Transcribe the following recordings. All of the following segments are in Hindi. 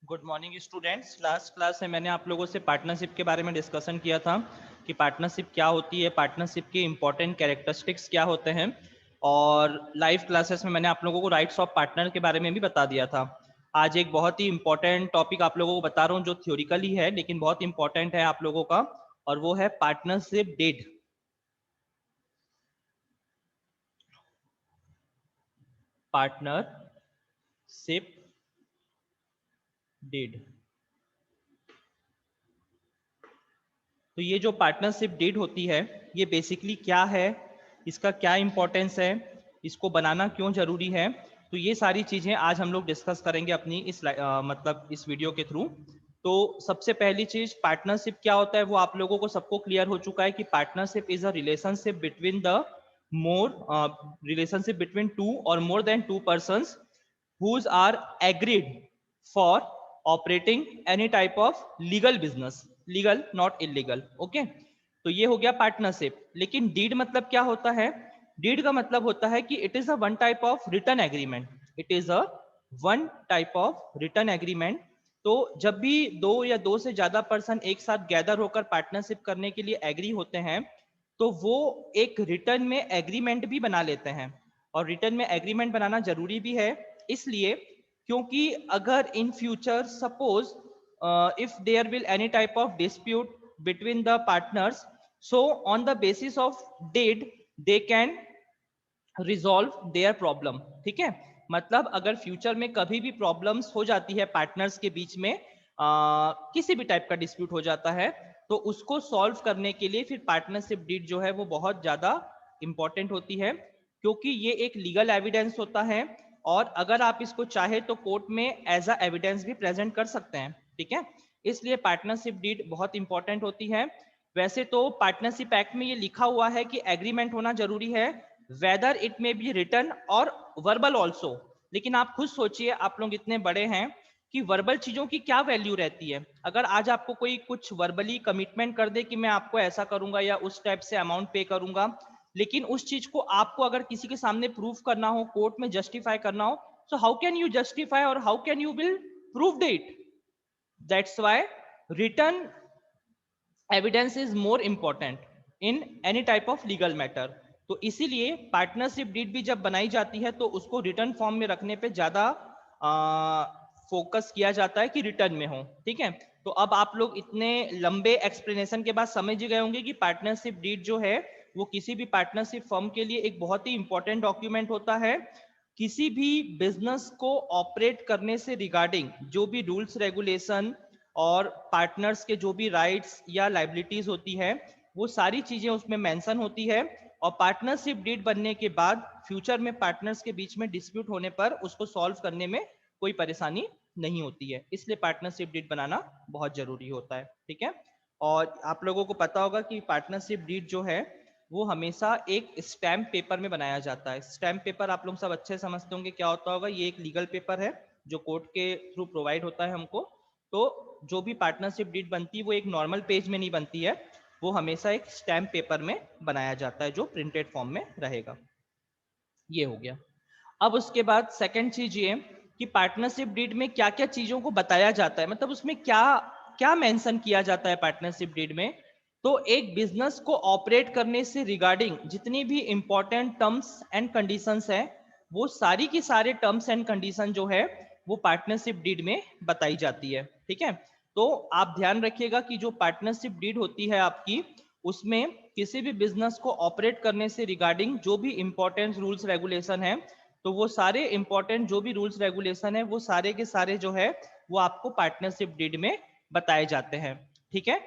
Good morning students. Last class में मैंने आप लोगों से पार्टनरशिप के बारे में डिस्कशन किया था कि पार्टनरशिप क्या होती है, पार्टनरशिप के इंपॉर्टेंट कैरेक्टरिस्टिक्स क्या होते हैं, और लाइव क्लासेस में मैंने आप लोगों को राइट्स ऑफ पार्टनर के बारे में भी बता दिया था। आज एक बहुत ही इंपॉर्टेंट टॉपिक आप लोगों को बता रहा हूँ जो थ्योरिकली है लेकिन बहुत इंपॉर्टेंट है आप लोगों का, और वो है पार्टनरशिप डीड। Partnership deed. तो ये जो पार्टनरशिप डीड होती है ये बेसिकली क्या है, इसका क्या इंपॉर्टेंस है, इसको बनाना क्यों जरूरी है, तो ये सारी चीजें आज हम लोग डिस्कस करेंगे अपनी मतलब इस वीडियो के थ्रू। तो सबसे पहली चीज पार्टनरशिप क्या होता है वो आप लोगों को सबको क्लियर हो चुका है कि partnership is a relationship between the more relationship between two और more than two persons whose are agreed for operating any type of legal business, legal not illegal। Okay, तो ये हो गया पार्टनरशिप। लेकिन डीड मतलब क्या होता है? डीड का मतलब होता है कि it is a one type of return agreement. It is a one type of return agreement. तो जब भी दो या दो से ज्यादा पर्सन एक साथ गैदर होकर पार्टनरशिप करने के लिए एग्री होते हैं तो वो एक रिटर्न में एग्रीमेंट भी बना लेते हैं। और रिटर्न में एग्रीमेंट बनाना जरूरी भी है इसलिए क्योंकि अगर in future suppose if there will any type of dispute between the partners, so on the basis of deed they can resolve their problem. ठीक है, मतलब अगर फ्यूचर में कभी भी प्रॉब्लम्स हो जाती है पार्टनर्स के बीच में, किसी भी टाइप का डिस्प्यूट हो जाता है तो उसको सॉल्व करने के लिए फिर पार्टनरशिप डीड जो है वो बहुत ज्यादा इंपॉर्टेंट होती है क्योंकि ये एक लीगल एविडेंस होता है और अगर आप इसको चाहे तो कोर्ट में एज अ एविडेंस भी प्रेजेंट कर सकते हैं। ठीक है, इसलिए पार्टनरशिप डीड बहुत इंपॉर्टेंट होती है। वैसे तो पार्टनरशिप एक्ट में ये लिखा हुआ है कि एग्रीमेंट होना जरूरी है, whether it may be written और वर्बल ऑल्सो। लेकिन आप खुद सोचिए, आप लोग इतने बड़े हैं कि वर्बल चीजों की क्या वैल्यू रहती है। अगर आज आपको कोई कुछ वर्बली कमिटमेंट कर दे कि मैं आपको ऐसा करूंगा या उस टाइप से अमाउंट पे करूंगा, लेकिन उस चीज को आपको अगर किसी के सामने प्रूफ करना हो, कोर्ट में जस्टिफाई करना हो, so how can you justify और how can you will prove it? That's why return evidence is more important in any type of legal matter. तो इसीलिए पार्टनरशिप डीड भी जब बनाई जाती है तो उसको रिटर्न फॉर्म में रखने पे ज्यादा फोकस किया जाता है कि रिटर्न में हो। ठीक है, तो अब आप लोग इतने लंबे एक्सप्लेनेशन के बाद समझ गए होंगे कि पार्टनरशिप डीड जो है वो किसी भी पार्टनरशिप फर्म के लिए एक बहुत ही इंपॉर्टेंट डॉक्यूमेंट होता है। किसी भी बिजनेस को ऑपरेट करने से रिगार्डिंग जो भी रूल्स रेगुलेशन और पार्टनर्स के जो भी राइट्स या लाइबिलिटीज होती है वो सारी चीजें उसमें मेंशन होती है। और पार्टनरशिप डीड बनने के बाद फ्यूचर में पार्टनर्स के बीच में डिस्प्यूट होने पर उसको सॉल्व करने में कोई परेशानी नहीं होती है, इसलिए पार्टनरशिप डीड बनाना बहुत जरूरी होता है। ठीक है, और आप लोगों को पता होगा कि पार्टनरशिप डीड जो है वो हमेशा एक स्टैम्प पेपर में बनाया जाता है। स्टैम्प पेपर आप लोग सब अच्छे समझते होंगे क्या होता होगा। ये एक लीगल पेपर है जो कोर्ट के थ्रू प्रोवाइड होता है हमको। तो जो भी पार्टनरशिप डीड बनती है वो एक नॉर्मल पेज में नहीं बनती है, वो हमेशा एक स्टैम्प पेपर में बनाया जाता है जो प्रिंटेड फॉर्म में रहेगा। ये हो गया। अब उसके बाद सेकंड चीज ये कि पार्टनरशिप डीड में क्या क्या चीजों को बताया जाता है, मतलब उसमें क्या क्या मेंशन किया जाता है पार्टनरशिप डीड में। तो एक बिजनेस को ऑपरेट करने से रिगार्डिंग जितनी भी इंपॉर्टेंट टर्म्स एंड कंडीशंस है वो सारी की सारे टर्म्स एंड कंडीशन जो है वो पार्टनरशिप डीड में बताई जाती है। ठीक है, तो आप ध्यान रखिएगा कि जो पार्टनरशिप डीड होती है आपकी उसमें किसी भी बिजनेस को ऑपरेट करने से रिगार्डिंग जो भी इंपॉर्टेंट रूल्स रेगुलेशन है तो वो सारे इंपॉर्टेंट जो भी रूल्स रेगुलेशन है वो सारे के सारे जो है वो आपको पार्टनरशिप डीड में बताए जाते हैं। ठीक है,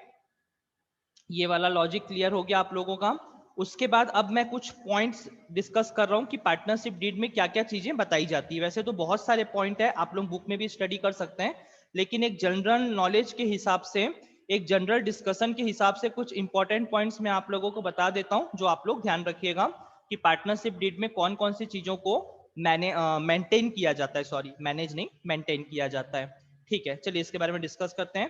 ये वाला लॉजिक क्लियर हो गया आप लोगों का। उसके बाद अब मैं कुछ पॉइंट्स डिस्कस कर रहा हूं कि पार्टनरशिप डीड में क्या क्या चीजें बताई जाती है। वैसे तो बहुत सारे पॉइंट है, आप लोग बुक में भी स्टडी कर सकते हैं, लेकिन एक जनरल नॉलेज के हिसाब से, एक जनरल डिस्कशन के हिसाब से कुछ इंपॉर्टेंट पॉइंट्स मैं आप लोगों को बता देता हूं जो आप लोग ध्यान रखिएगा कि पार्टनरशिप डीड में कौन कौन सी चीजों को मेंटेन किया जाता है, सॉरी मैनेज नहीं मेंटेन किया जाता है। ठीक है, चलिए इसके बारे में डिस्कस करते हैं।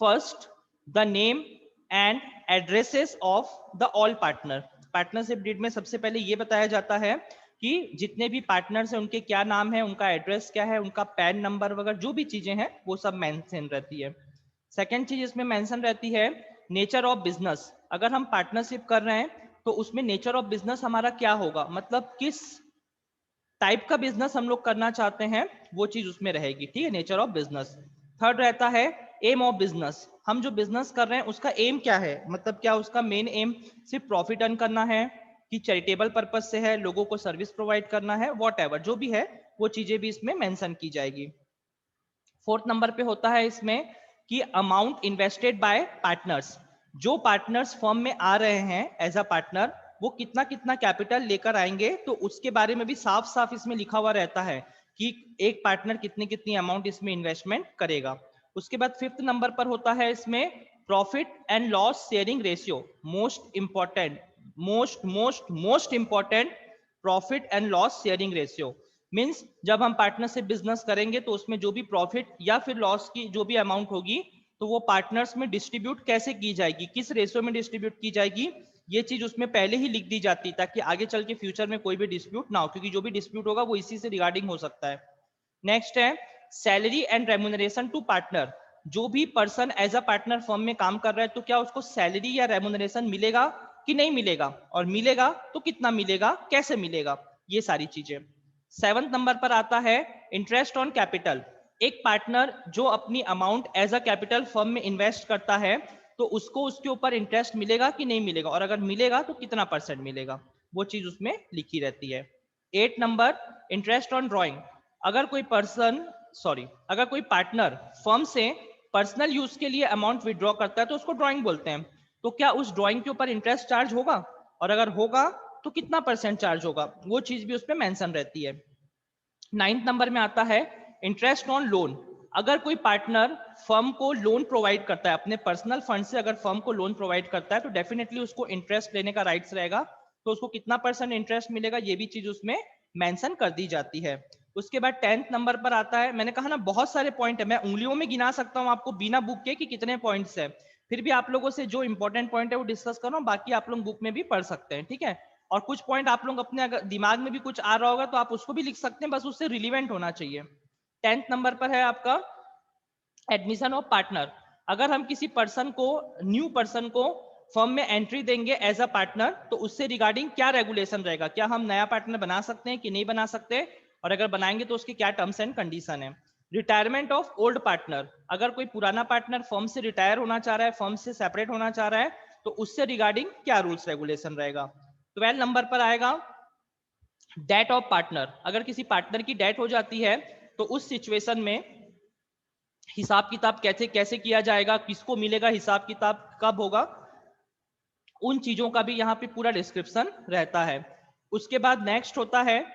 First, the name and addresses of the all partner. Partnership deed में सबसे पहले ये बताया जाता है कि जितने भी पार्टनर्स हैं उनके क्या नाम है, उनका एड्रेस क्या है, उनका पैन नंबर वगैरह जो भी चीजें हैं वो सब मेंशन रहती है। सेकंड चीज इसमें मेंशन रहती है नेचर ऑफ बिजनेस। अगर हम पार्टनरशिप कर रहे हैं तो उसमें नेचर ऑफ बिजनेस हमारा क्या होगा, मतलब किस टाइप का बिजनेस हम लोग करना चाहते हैं वो चीज उसमें रहेगी, ठीक है, नेचर ऑफ बिजनेस। थर्ड रहता है एम ऑफ बिजनेस, हम जो बिजनेस कर रहे हैं उसका एम क्या है, मतलब क्या उसका मेन एम सिर्फ प्रॉफिट अर्न करना है कि चैरिटेबल पर्पज से है, लोगों को सर्विस प्रोवाइड करना है, वॉट एवर जो भी है वो चीजें भी इसमें मेंशन की जाएगी। फोर्थ नंबर पे होता है इसमें कि अमाउंट इन्वेस्टेड बाय पार्टनर्स, जो पार्टनर्स फर्म में आ रहे हैं एज अ पार्टनर वो कितना कितना कैपिटल लेकर आएंगे, तो उसके बारे में भी साफ साफ इसमें लिखा हुआ रहता है कि एक पार्टनर कितनी कितनी अमाउंट इसमें इन्वेस्टमेंट करेगा। उसके बाद फिफ्थ नंबर पर होता है इसमें profit and loss sharing ratio, most important, most most most important, profit and loss sharing ratio. Means जब हम पार्टनरशिप बिजनेस करेंगे तो उसमें जो भी प्रॉफिट या फिर लॉस की जो भी अमाउंट होगी तो वो पार्टनर्स में डिस्ट्रीब्यूट कैसे की जाएगी, किस रेशियो में डिस्ट्रीब्यूट की जाएगी, ये चीज उसमें पहले ही लिख दी जाती है ताकि आगे चल के फ्यूचर में कोई भी डिस्प्यूट ना हो, क्योंकि जो भी डिस्प्यूट होगा वो इसी से रिगार्डिंग हो सकता है। नेक्स्ट है salary and remuneration to partner, जो भी person as a partner firm में काम कर रहा है तो क्या उसको सैलरी या रेम्यूनरेशन मिलेगा कि नहीं मिलेगा, और मिलेगा तो कितना मिलेगा, कैसे मिलेगा, ये सारी चीजें। सेवंथ नंबर पर आता है इंटरेस्ट ऑन कैपिटल, एक पार्टनर जो अपनी amount as a capital firm में इन्वेस्ट करता है तो उसको उसके ऊपर इंटरेस्ट मिलेगा कि नहीं मिलेगा, और अगर मिलेगा तो कितना परसेंट मिलेगा, वो चीज उसमें लिखी रहती है। 8 नंबर इंटरेस्ट ऑन ड्रॉइंग, अगर कोई पर्सन अगर कोई पार्टनर फर्म से पर्सनल यूज के लिए अमाउंट विड्रॉ करता है तो उसको ड्रॉइंग बोलते हैं, तो क्या उस ड्रॉइंग के ऊपर इंटरेस्ट चार्ज होगा, और अगर होगा तो कितना परसेंट चार्ज होगा, वो चीज भी उसमें मेंशन रहती है। 9th नंबर में आता है इंटरेस्ट ऑन लोन, अगर कोई पार्टनर फर्म को लोन प्रोवाइड करता है अपने पर्सनल फंड से, अगर फर्म को लोन प्रोवाइड करता है तो डेफिनेटली उसको इंटरेस्ट लेने का राइट्स रहेगा, तो उसको कितना परसेंट इंटरेस्ट मिलेगा ये भी चीज उसमें मेंशन कर दी जाती है। उसके बाद 10th नंबर पर आता है, मैंने कहा ना बहुत सारे पॉइंट है, मैं उंगलियों में गिना सकता हूं आपको बिना बुक के कि कितने पॉइंट्स है, फिर भी आप लोगों से जो इंपॉर्टेंट पॉइंट है वो डिस्कस कर रहा हूं, बाकी आप लोग बुक में भी पढ़ सकते हैं, ठीक है। और कुछ पॉइंट आप लोग अपने अगर दिमाग में भी कुछ आ रहा होगा तो आप उसको भी लिख सकते हैं, बस उससे रिलीवेंट होना चाहिए। 10th नंबर पर है आपका एडमिशन ऑफ पार्टनर, अगर हम किसी पर्सन को, न्यू पर्सन को फर्म में एंट्री देंगे एज अ पार्टनर तो उससे रिगार्डिंग क्या रेगुलेशन रहेगा, क्या हम नया पार्टनर बना सकते हैं कि नहीं बना सकते, और अगर बनाएंगे तो उसके क्या टर्म्स एंड कंडीशन है। रिटायरमेंट ऑफ ओल्ड पार्टनर, अगर कोई पुराना पार्टनर फर्म से रिटायर होना चाह रहा है, फर्म से सेपरेट होना चाह रहा है तो उससे रिगार्डिंग क्या रूल्स रेगुलेशन रहेगा। 12 नंबर पर आएगा डेट ऑफ पार्टनर, अगर किसी पार्टनर की डेट हो जाती है तो उस सिचुएशन में हिसाब किताब कैसे कैसे किया जाएगा, किसको मिलेगा, हिसाब किताब कब होगा, उन चीजों का भी यहाँ पे पूरा डिस्क्रिप्शन रहता है। उसके बाद नेक्स्ट होता है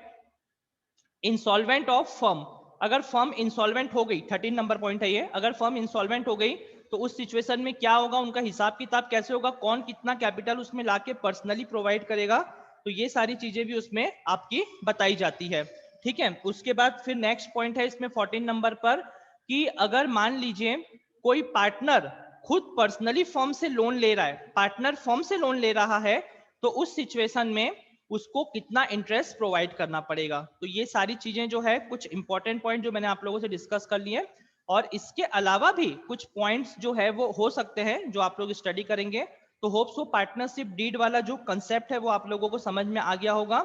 इंसॉल्वेंट ऑफ फर्म, अगर फर्म इंसॉल्वेंट हो गई, 13 नंबर पॉइंट है ये, अगर फर्म इंसॉल्वेंट हो गई तो उस सिचुएशन में क्या होगा, उनका हिसाब किताब कैसे होगा, कौन कितना कैपिटल उसमें लाके पर्सनली प्रोवाइड करेगा, तो ये सारी चीजें भी उसमें आपकी बताई जाती है, ठीक है। उसके बाद फिर नेक्स्ट पॉइंट है इसमें 14 नंबर पर कि अगर मान लीजिए कोई पार्टनर खुद पर्सनली फर्म से लोन ले रहा है, पार्टनर फर्म से लोन ले रहा है तो उस सिचुएशन में उसको कितना इंटरेस्ट प्रोवाइड करना पड़ेगा, तो ये सारी चीजें जो है कुछ इंपॉर्टेंट पॉइंट जो मैंने आप लोगों से डिस्कस कर लिए, और इसके अलावा भी कुछ पॉइंट्स जो है वो हो सकते हैं जो आप लोग स्टडी करेंगे, तो होप सो पार्टनरशिप डीड वाला जो कंसेप्ट है वो आप लोगों को समझ में आ गया होगा।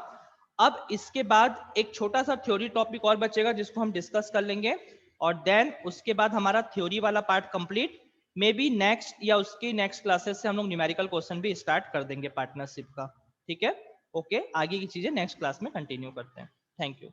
अब इसके बाद एक छोटा सा थ्योरी टॉपिक और बचेगा जिसको हम डिस्कस कर लेंगे, और देन उसके बाद हमारा थ्योरी वाला part complete, may be next या उसकी नेक्स्ट क्लासेस से हम लोग न्यूमेरिकल क्वेश्चन भी स्टार्ट कर देंगे पार्टनरशिप का, ठीक है। ओके, आगे की चीजें नेक्स्ट क्लास में कंटिन्यू करते हैं। Thank you.